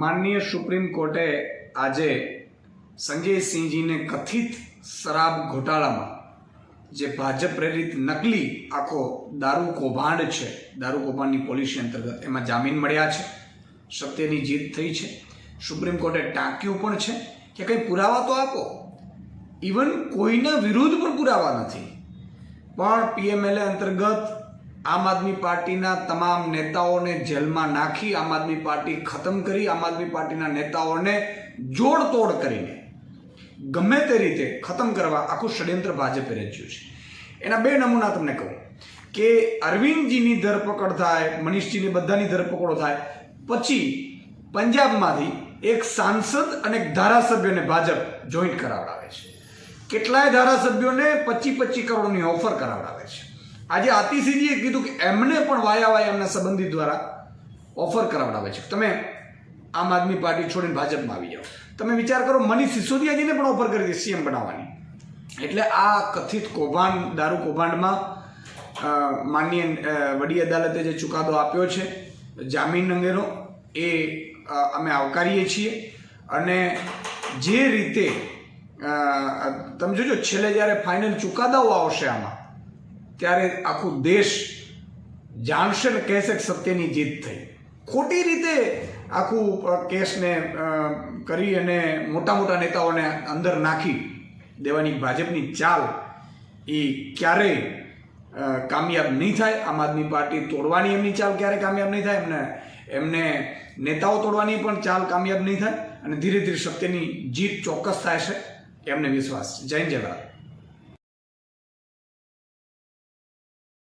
માનનીય સુપ્રીમ કોર્ટે આજે સંજય સિંહજીને કથિત શરાબ ઘોટાળામાં જે ભાજપ પ્રેરિત નકલી આખો દારૂ કૌભાંડ છે, દારૂ કૌભાંડની પોલિસી અંતર્ગત એમાં જામીન મળ્યા છે, સત્યની જીત થઈ છે. સુપ્રીમ કોર્ટે ટાંક્યું પણ છે કે કંઈ પુરાવા તો આપો. ઇવન કોઈના વિરુદ્ધ પણ પુરાવા નથી, પણ પીએમએલએ અંતર્ગત આમ આદમી પાર્ટીના તમામ નેતાઓને જેલમાં નાખી, આમ આદમી પાર્ટી ખતમ કરી, આમ આદમી પાર્ટીના નેતાઓને જોડતોડ કરીને ગમે તે રીતે ખતમ કરવા આખું ષડયંત્ર ભાજપે રચ્યું છે. એના બે નમૂના તમને કહું કે અરવિંદજીની ધરપકડ થાય, મનીષજીની બધાની ધરપકડો થાય, પછી પંજાબમાંથી એક સાંસદ અને એક ધારાસભ્યને ભાજપ જોઈન્ટ કરાવડાવે છે. કેટલાય ધારાસભ્યોને 25-25 કરોડની ઓફર કરાવડાવે છે. આજે આતિશીજીએ કીધું કે એમને પણ વાયા એમના સંબંધી દ્વારા ઓફર કરાવડાવે છે. તમે આમ આદમી પાર્ટી છોડીને ભાજપમાં આવી જાઓ. તમે વિચાર કરો, મનીષ સિસોદિયાજીને પણ ઓફર કરી હતી સીએમ બનાવવાની. એટલે આ કથિત કૌભાંડ, દારૂ કૌભાંડમાં માનનીય વડી અદાલતે જે ચુકાદો આપ્યો છે જામીન અંગેનો, એ અમે આવકારીએ છીએ. અને જે રીતે તમે જોજો, છેલ્લે જ્યારે ફાઇનલ ચુકાદાઓ આવશે આમાં, ત્યારે આખું દેશ જાણશે ને કહેશે કે સત્યની જીત થઈ. ખોટી રીતે આખું કેસને કરી અને મોટા મોટા નેતાઓને અંદર નાખી દેવાની ભાજપની ચાલ એ ક્યારેય કામયાબ નહીં થાય. આમ આદમી પાર્ટી તોડવાની એમની ચાલ ક્યારેય કામયાબ નહીં થાય. એમને નેતાઓ તોડવાની પણ ચાલ કામયાબ નહીં થાય. અને ધીરે ધીરે સત્યની જીત ચોક્કસ થાય છે, એમને વિશ્વાસ છે. જય જવાહર.